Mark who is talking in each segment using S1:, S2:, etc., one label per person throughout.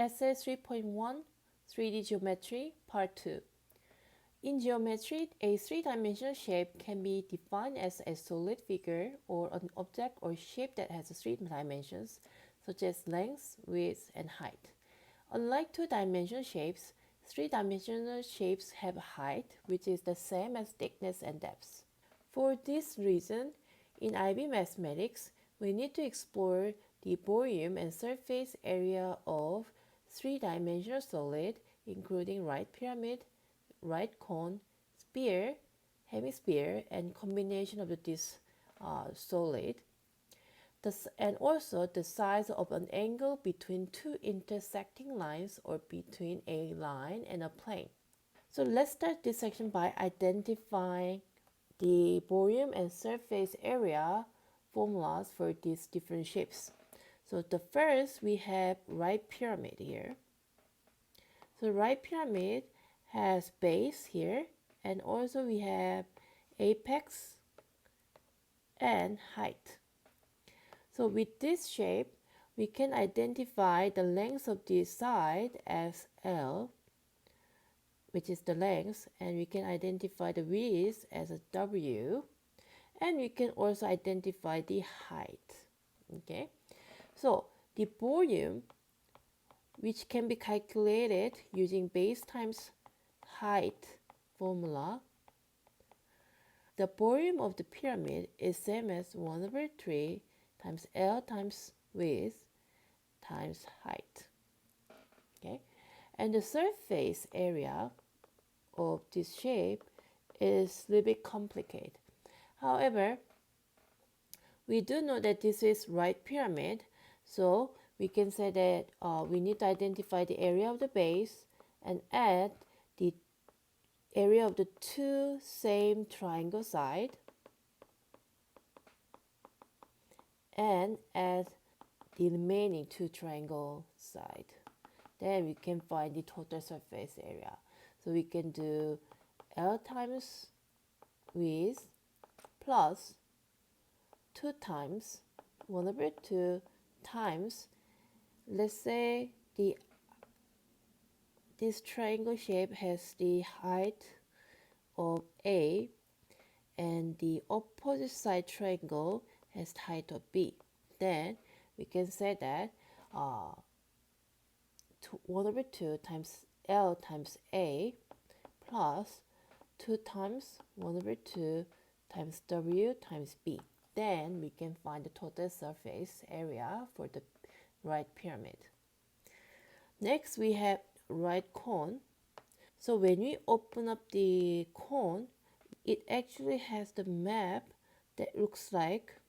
S1: Essay 3.1 3D Geometry Part 2. In geometry, a three-dimensional shape can be defined as a solid figure or an object or shape that has three dimensions, such as length, width, and height. Unlike two-dimensional shapes, three-dimensional shapes have height, which is the same as thickness and depth. For this reason, in IB mathematics, we need to explore the volume and surface area of three-dimensional solid, including right pyramid, right cone, sphere, hemisphere, and combination of this solid. And also the size of an angle between two intersecting lines or between a line and a plane. So let's start this section by identifying the volume and surface area formulas for these different shapes. So the first we have right pyramid here. So right pyramid has base here, and also we have apex and height. So with this shape, we can identify the length of this side as L, which is the length, and we can identify the width as a W, and we can also identify the height. Okay, so the volume, which can be calculated using base times height formula, the volume of the pyramid is same as 1/3 times L times width times height. Okay, and the surface area of this shape is a little bit complicated. However, we do know that this is right pyramid, so we can say that we need to identify the area of the base and add the area of the two same triangle side and add the remaining two triangle side. Then we can find the total surface area. So we can do L times width plus 2 times 1/2 times, let's say this triangle shape has the height of A and the opposite side triangle has the height of B. Then we can say that 1/2 times L times A plus 2 times 1/2 times W times B. Then we can find the total surface area for the right pyramid. Next we have right cone. So when we open up the cone, it actually has the map that looks like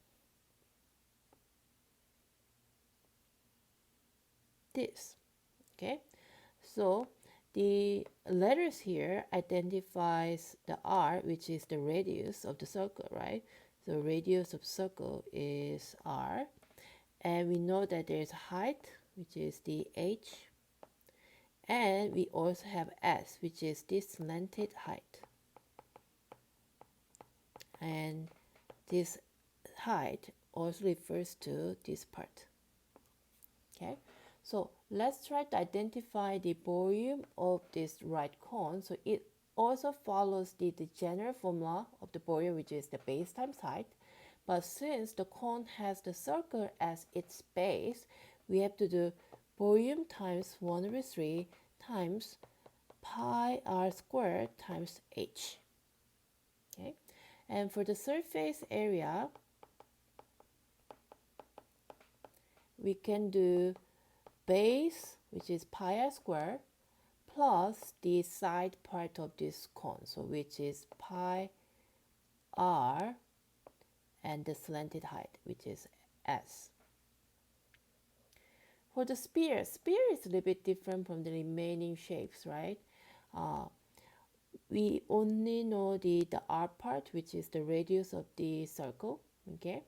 S1: this. Okay, so the letters here identifies the R, which is the radius of the circle, right? So radius of circle is R, and we know that there is height, which is the H, and we also have S, which is this slanted height, and this height also refers to this part. Okay, so let's try to identify the volume of this right cone. So it also follows the general formula of the volume, which is the base times height. But since the cone has the circle as its base, we have to do volume times 1/3 times pi r squared times h. Okay, and for the surface area, we can do base, which is pi r squared, plus the side part of this cone, so which is pi r and the slanted height, which is s. For the sphere is a little bit different from the remaining shapes, right? We only know the r part, which is the radius of the circle. Okay,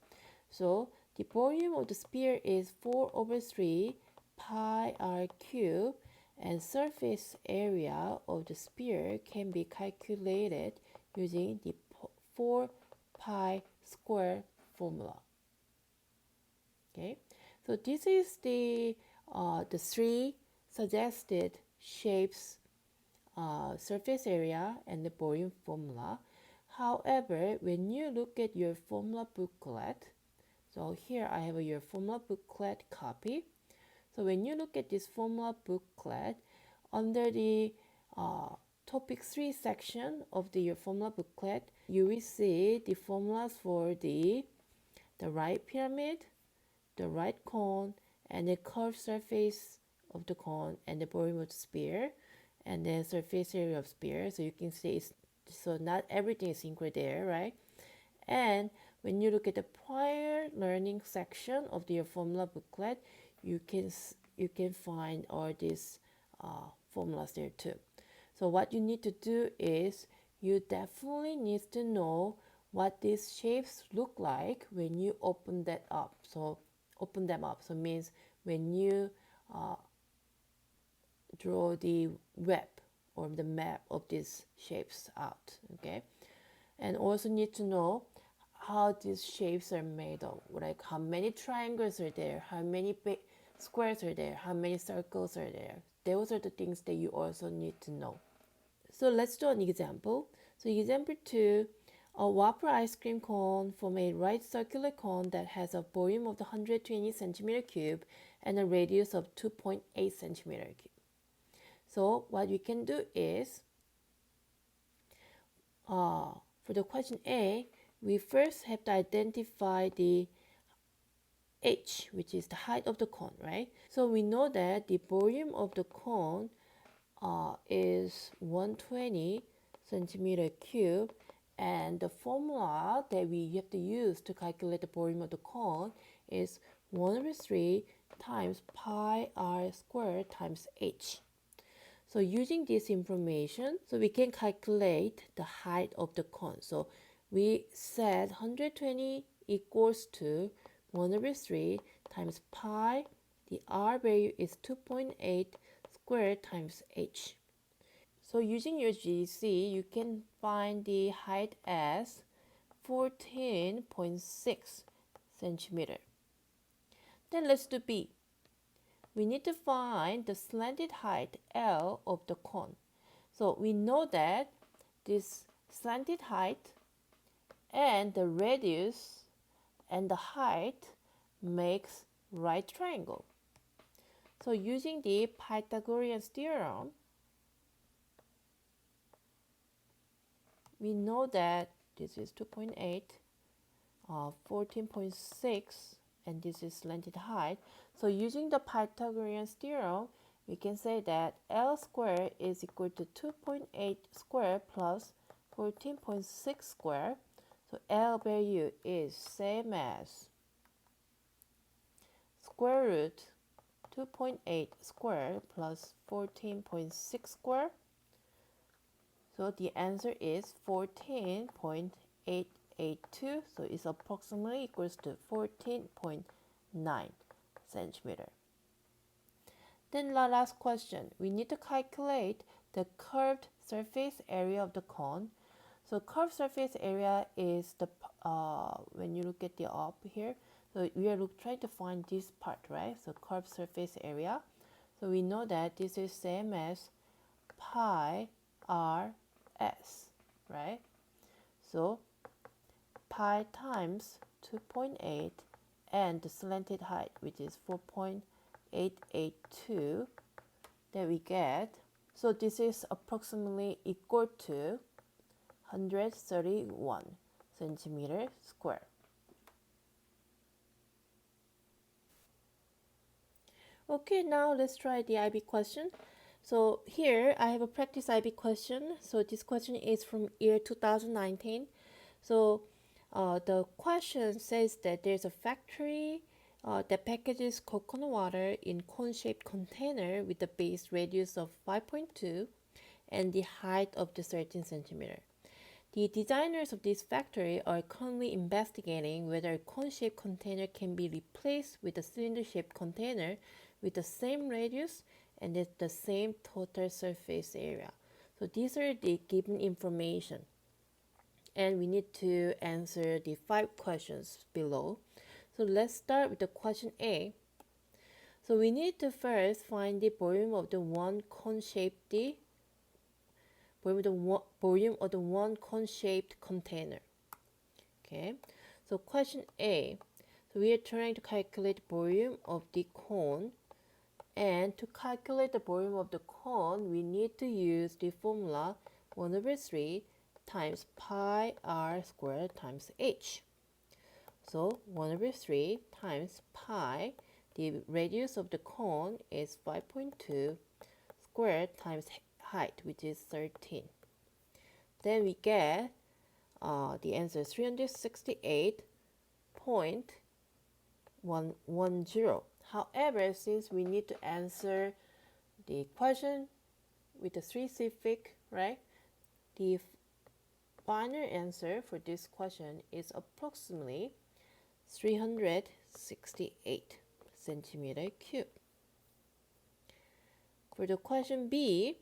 S1: so the volume of the sphere is 4/3 pi r cubed, and surface area of the sphere can be calculated using the 4 pi square formula. Okay, so this is the three suggested shapes, surface area, and the volume formula. However, when you look at your formula booklet, so here I have your formula booklet copy. So when you look at this formula booklet, under the topic 3 section of your formula booklet, you will see the formulas for the right pyramid, the right cone, and the curved surface of the cone, and the volume of the sphere, and the surface area of sphere. So you can see so not everything is included there, right? And when you look at the prior learning section of your formula booklet, you can find all these formulas there too. So what you need to do is you definitely need to know what these shapes look like when you open that up. So open them up. So means when you draw the web or the map of these shapes out. Okay, and also need to know how these shapes are made of, like how many triangles are there, how many squares are there, how many circles are there. Those are the things that you also need to know. So let's do an example. So example 2, a wafer ice cream cone from a right circular cone that has a volume of 120 centimeter cube and a radius of 2.8 centimeter cube. So what we can do is, for the question A, we first have to identify the h, which is the height of the cone, right? So we know that the volume of the cone is 120 centimeter cube, and the formula that we have to use to calculate the volume of the cone is 1/3 times pi r squared times h. So using this information, so we can calculate the height of the cone. So we said 120 equals to 1/3 times pi. The r value is 2.8 squared times h. So using your GC, you can find the height as 14.6 centimeter. Then let's do B. We need to find the slanted height L of the cone. So we know that this slanted height and the radius and the height makes right triangle. So using the Pythagorean theorem, we know that this is 2.8, 14.6, and this is slanted height. So using the Pythagorean theorem, we can say that L squared is equal to 2.8 squared plus 14.6 squared. So L value is same as square root 2.8 squared plus 14.6 squared. So the answer is 14.882. So it's approximately equals to 14.9 centimeter. Then the last question, we need to calculate the curved surface area of the cone. So curved surface area is the when you look at the up here, so we are trying to find this part, right? So curved surface area. So we know that this is same as pi r s, right? So pi times 2.8 and the slanted height, which is 4.882, that we get. So this is approximately equal to 131 centimeter square. Okay, now let's try the IB question. So here I have a practice IB question. So this question is from year 2019. So the question says that there's a factory that packages coconut water in cone-shaped container with a base radius of 5.2 and the height of the 13 centimeter. The designers of this factory are currently investigating whether a cone-shaped container can be replaced with a cylinder-shaped container with the same radius and the same total surface area. So these are the given information. And we need to answer the 5 questions below. So let's start with the question A. So we need to first find the volume of the one cone-shaped volume of the one cone-shaped container. Okay, so question A. So we are trying to calculate the volume of the cone, and to calculate the volume of the cone, we need to use the formula 1/3 times pi r squared times h. So 1/3 times pi, the radius of the cone is 5.2 squared times height, which is 13. Then we get the answer is 368.110. However, since we need to answer the question with the 3-specific, right? The final answer for this question is approximately 368 centimeter cube. For the question B,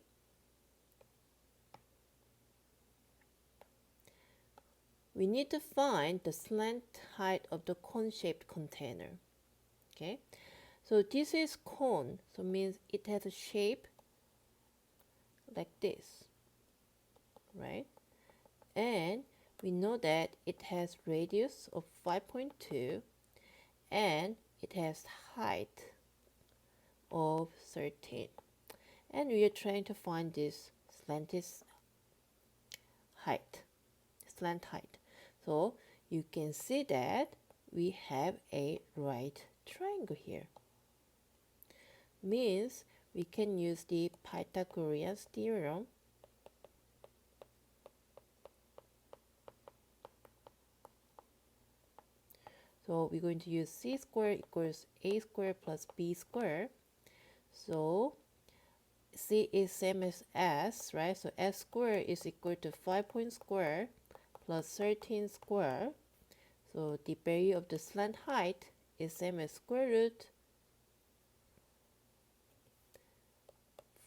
S1: we need to find the slant height of the cone-shaped container. Okay, so this is cone, so means it has a shape like this, right? And we know that it has radius of 5.2 and it has height of 13. And we are trying to find this slant height. So you can see that we have a right triangle here. Means we can use the Pythagorean theorem. So we're going to use c squared equals a squared plus b squared. So c is same as s, right? So s squared is equal to 5 squared plus 13 squared. So the value of the slant height is same as square root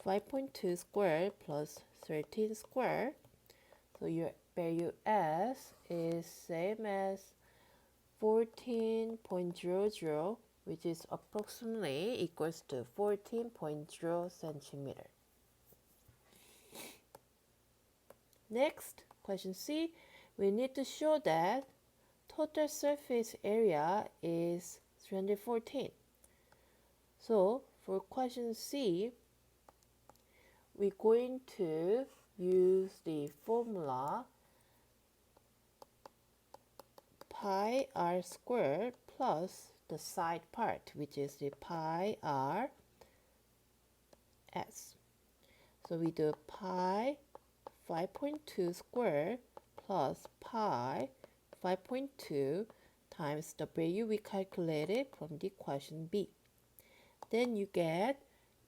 S1: 5.2 squared plus 13 squared. So your value s is same as 14.00, which is approximately equals to 14.0 centimeter. Next, question C, we need to show that total surface area is 314. So for question C, we're going to use the formula pi r squared plus the side part, which is the pi r s. So we do pi 5.2 squared plus pi 5.2 times the value we calculated from the question B. Then you get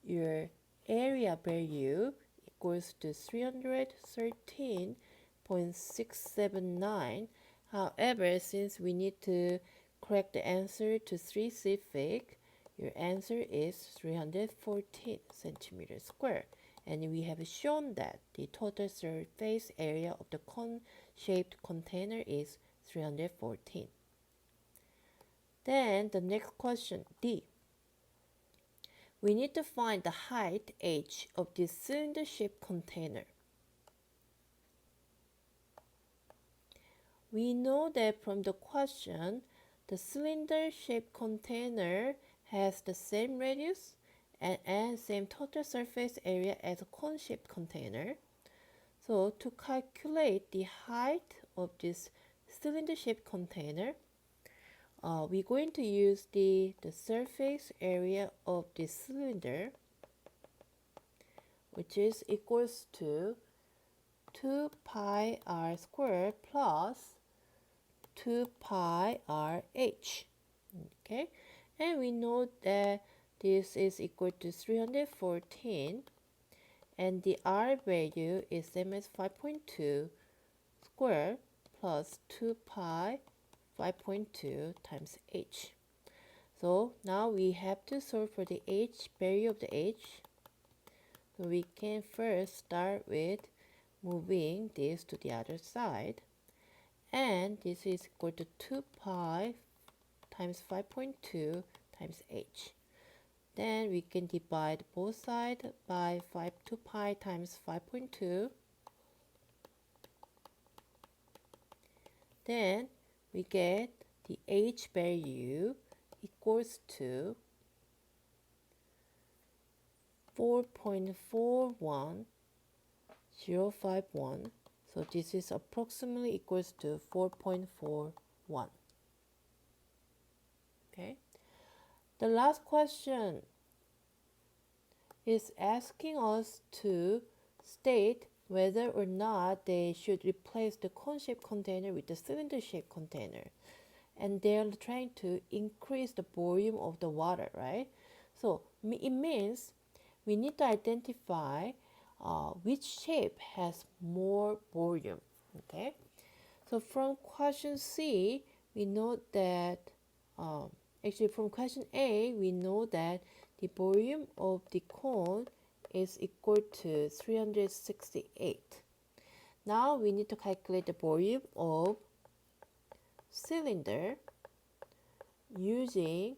S1: your area value equals to 313.679. However, since we need to correct the answer to 3-specific, your answer is 314 centimeters squared. And we have shown that the total surface area of the cone-shaped container is 314. Then the next question, D. We need to find the height h of this cylinder-shaped container. We know that from the question, the cylinder-shaped container has the same radius and same total surface area as a cone-shaped container. So to calculate the height of this cylinder-shaped container, we're going to use the surface area of this cylinder, which is equals to 2 pi r squared plus 2 pi r h. Okay, and we know that this is equal to 314, and the r value is same as 5.2 squared plus 2 pi 5.2 times h. So now we have to solve for the h, value of the h. So we can first start with moving this to the other side. And this is equal to 2 pi times 5.2 times h. Then we can divide both sides by 2 pi times 5.2. Then we get the h value equals to 4.41051. So this is approximately equals to 4.41. Okay. The last question is asking us to state whether or not they should replace the cone-shaped container with the cylinder-shaped container. And they're trying to increase the volume of the water, right? So it means we need to identify which shape has more volume, okay? So from question C, we know that, actually from question A, we know that the volume of the cone is equal to 368. Now we need to calculate the volume of cylinder using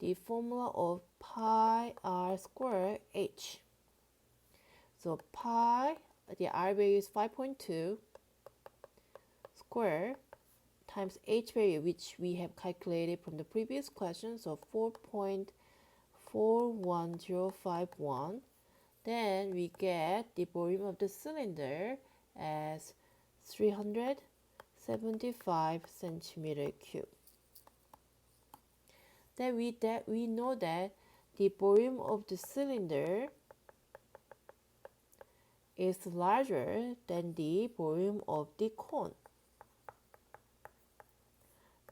S1: the formula of pi r square h. So pi, the r value is 5.2 square times h value, which we have calculated from the previous question, so 4.41051. Then we get the volume of the cylinder as 375 centimeter cube. Then we know that the volume of the cylinder is larger than the volume of the cone.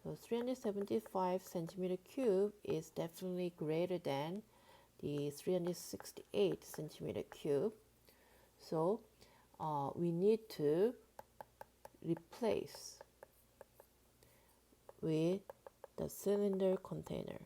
S1: So 375 centimeter cube is definitely greater than the 368 centimeter cube. So we need to replace with the cylinder container.